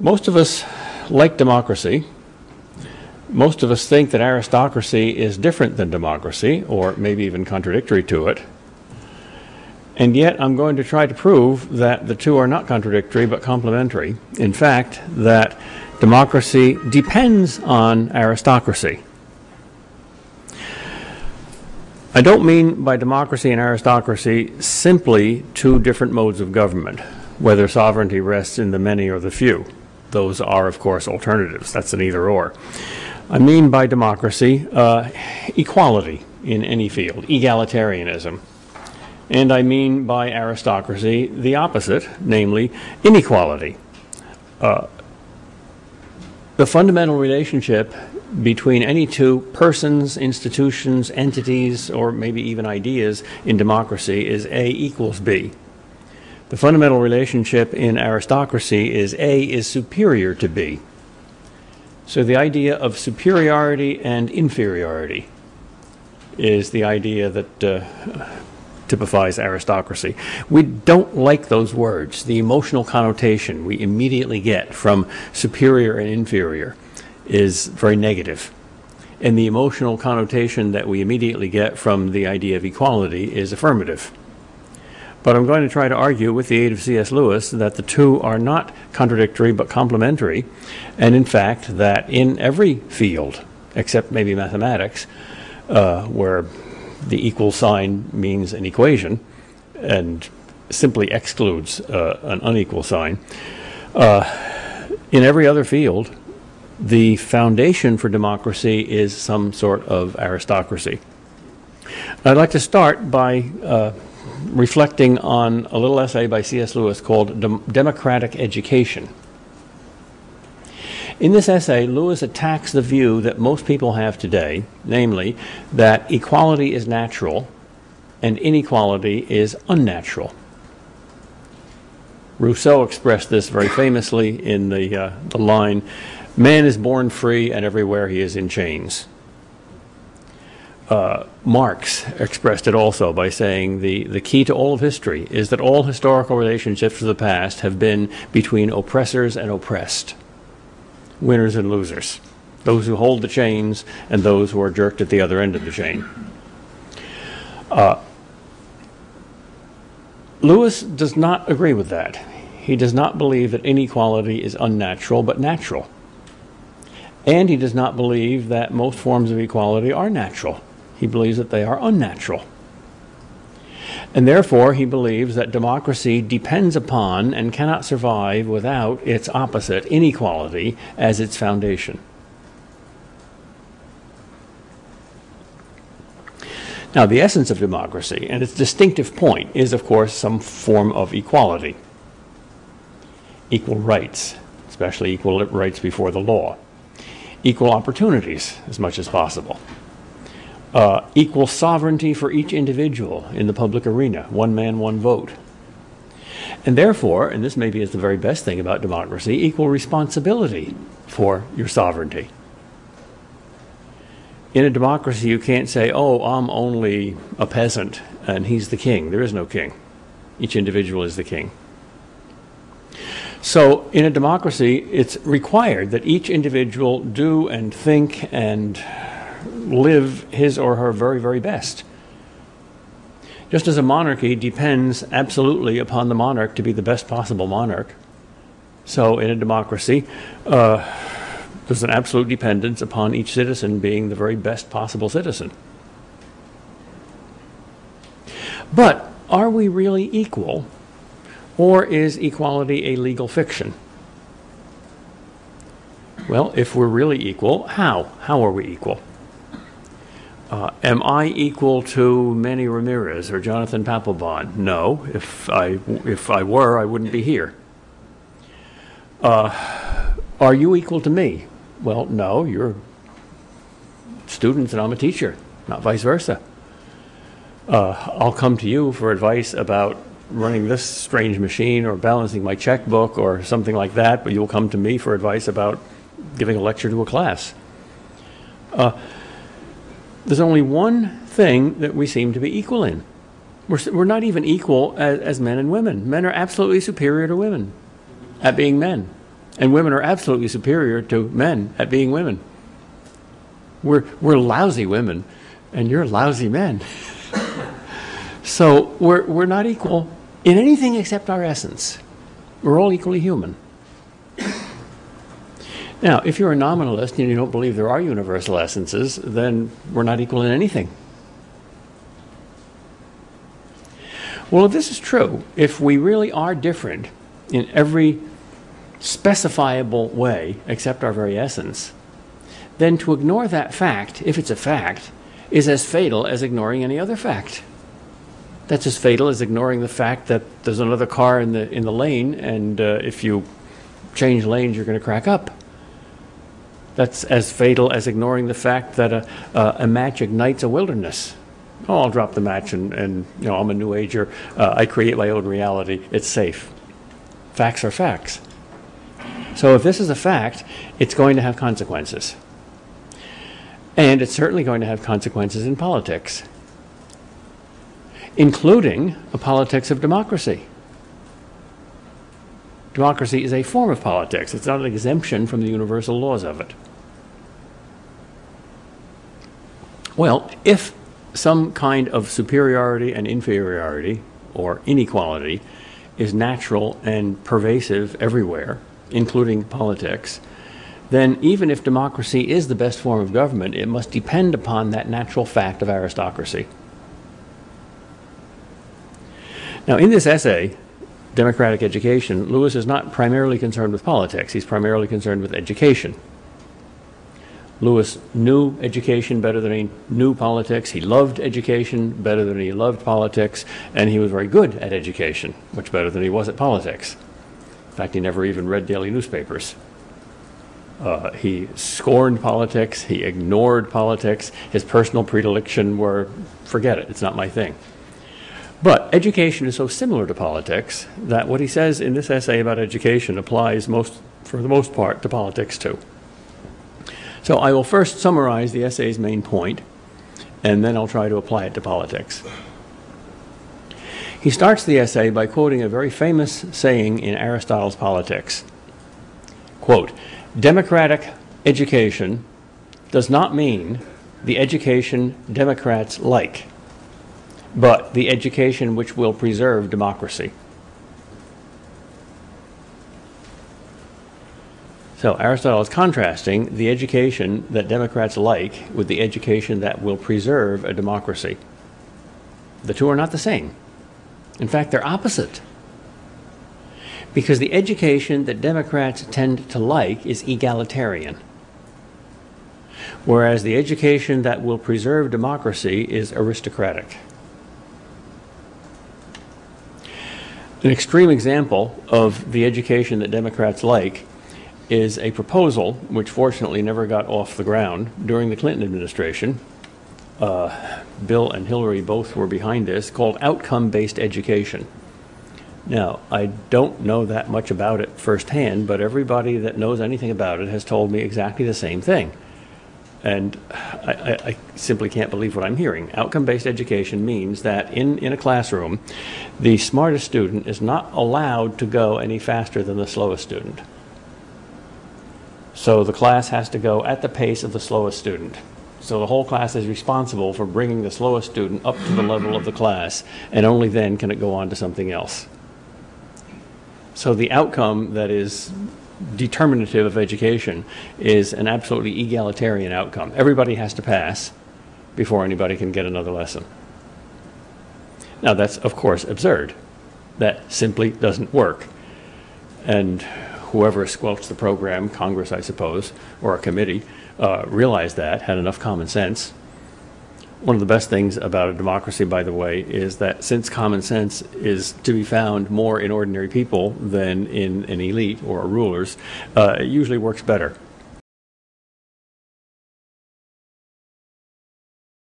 Most of us like democracy. Most of us think that aristocracy is different than democracy, or maybe even contradictory to it. And yet I'm going to try to prove that the two are not contradictory but complementary. In fact, that democracy depends on aristocracy. I don't mean by democracy and aristocracy simply two different modes of government, whether sovereignty rests in the many or the few. Those are, of course, alternatives. That's an either-or. I mean by democracy equality in any field, egalitarianism. And I mean by aristocracy the opposite, namely inequality. The fundamental relationship between any two persons, institutions, entities, or maybe even ideas in democracy is A equals B. The fundamental relationship in aristocracy is A is superior to B. So the idea of superiority and inferiority is the idea that typifies aristocracy. We don't like those words. The emotional connotation we immediately get from superior and inferior is very negative. And the emotional connotation that we immediately get from the idea of equality is affirmative. But I'm going to try to argue with the aid of C.S. Lewis that the two are not contradictory but complementary, and in fact that in every field, except maybe mathematics, where the equal sign means an equation and simply excludes an unequal sign, in every other field, the foundation for democracy is some sort of aristocracy. I'd like to start by reflecting on a little essay by C.S. Lewis called Democratic Education. In this essay, Lewis attacks the view that most people have today, namely that equality is natural and inequality is unnatural. Rousseau expressed this very famously in the line, "Man is born free and everywhere he is in chains." Marx expressed it also by saying the key to all of history is that all historical relationships of the past have been between oppressors and oppressed, winners and losers, those who hold the chains and those who are jerked at the other end of the chain. Lewis does not agree with that. He does not believe that inequality is unnatural but natural. And he does not believe that most forms of equality are natural. He believes that they are unnatural. And therefore, he believes that democracy depends upon and cannot survive without its opposite, inequality, as its foundation. Now, the essence of democracy and its distinctive point is, of course, some form of equality. Equal rights, especially equal rights before the law. Equal opportunities, as much as possible. Equal sovereignty for each individual in the public arena, one man, one vote. And therefore, and this maybe is the very best thing about democracy, equal responsibility for your sovereignty. In a democracy, you can't say, oh, I'm only a peasant and he's the king. There is no king. Each individual is the king. So in a democracy, it's required that each individual do and think and live his or her very, very best. Just as a monarchy depends absolutely upon the monarch to be the best possible monarch, so in a democracy, there's an absolute dependence upon each citizen being the very best possible citizen. But are we really equal, or is equality a legal fiction? Well, if we're really equal, how? How are we equal? Am I equal to Manny Ramirez or Jonathan Papelbon? No. If I were, I wouldn't be here. Are you equal to me? Well, no. You're students and I'm a teacher, not vice versa. I'll come to you for advice about running this strange machine or balancing my checkbook or something like that, but you'll come to me for advice about giving a lecture to a class. There's only one thing that we seem to be equal in. We're not even equal as men and women. Men are absolutely superior to women at being men. And women are absolutely superior to men at being women. We're lousy women, and you're lousy men. So we're not equal in anything except our essence. We're all equally human. Now, if you're a nominalist and you don't believe there are universal essences, then we're not equal in anything. Well, if this is true, if we really are different in every specifiable way except our very essence, then to ignore that fact, if it's a fact, is as fatal as ignoring any other fact. That's as fatal as ignoring the fact that there's another car in the lane, and if you change lanes, you're going to crack up. That's as fatal as ignoring the fact that a match ignites a wilderness. Oh, I'll drop the match, and you know, I'm a new ager. I create my own reality. It's safe. Facts are facts. So if this is a fact, it's going to have consequences. And it's certainly going to have consequences in politics, including a politics of democracy. Democracy is a form of politics. It's not an exemption from the universal laws of it. Well, if some kind of superiority and inferiority, or inequality, is natural and pervasive everywhere, including politics, then even if democracy is the best form of government, it must depend upon that natural fact of aristocracy. Now, in this essay, Democratic Education, Lewis is not primarily concerned with politics. He's primarily concerned with education. Lewis knew education better than he knew politics. He loved education better than he loved politics, and he was very good at education, much better than he was at politics. In fact, he never even read daily newspapers. He scorned politics. He ignored politics. His personal predilection were, forget it, it's not my thing. But education is so similar to politics that what he says in this essay about education applies for the most part to politics too. So I will first summarize the essay's main point, and then I'll try to apply it to politics. He starts the essay by quoting a very famous saying in Aristotle's Politics. Quote, "Democratic education does not mean the education Democrats like, but the education which will preserve democracy." So Aristotle is contrasting the education that Democrats like with the education that will preserve a democracy. The two are not the same. In fact, they're opposite. Because the education that Democrats tend to like is egalitarian, whereas the education that will preserve democracy is aristocratic. An extreme example of the education that Democrats like is a proposal, which fortunately never got off the ground, during the Clinton administration. Bill and Hillary both were behind this, called outcome-based education. Now, I don't know that much about it firsthand, but everybody that knows anything about it has told me exactly the same thing. And I simply can't believe what I'm hearing. Outcome-based education means that in a classroom, the smartest student is not allowed to go any faster than the slowest student. So the class has to go at the pace of the slowest student. So the whole class is responsible for bringing the slowest student up to the level of the class, and only then can it go on to something else. So the outcome that is determinative of education is an absolutely egalitarian outcome. Everybody has to pass before anybody can get another lesson. Now that's, of course, absurd. That simply doesn't work. And whoever squelched the program, Congress, I suppose, or a committee, realized that, had enough common sense. One of the best things about a democracy, by the way, is that since common sense is to be found more in ordinary people than in an elite or rulers, it usually works better.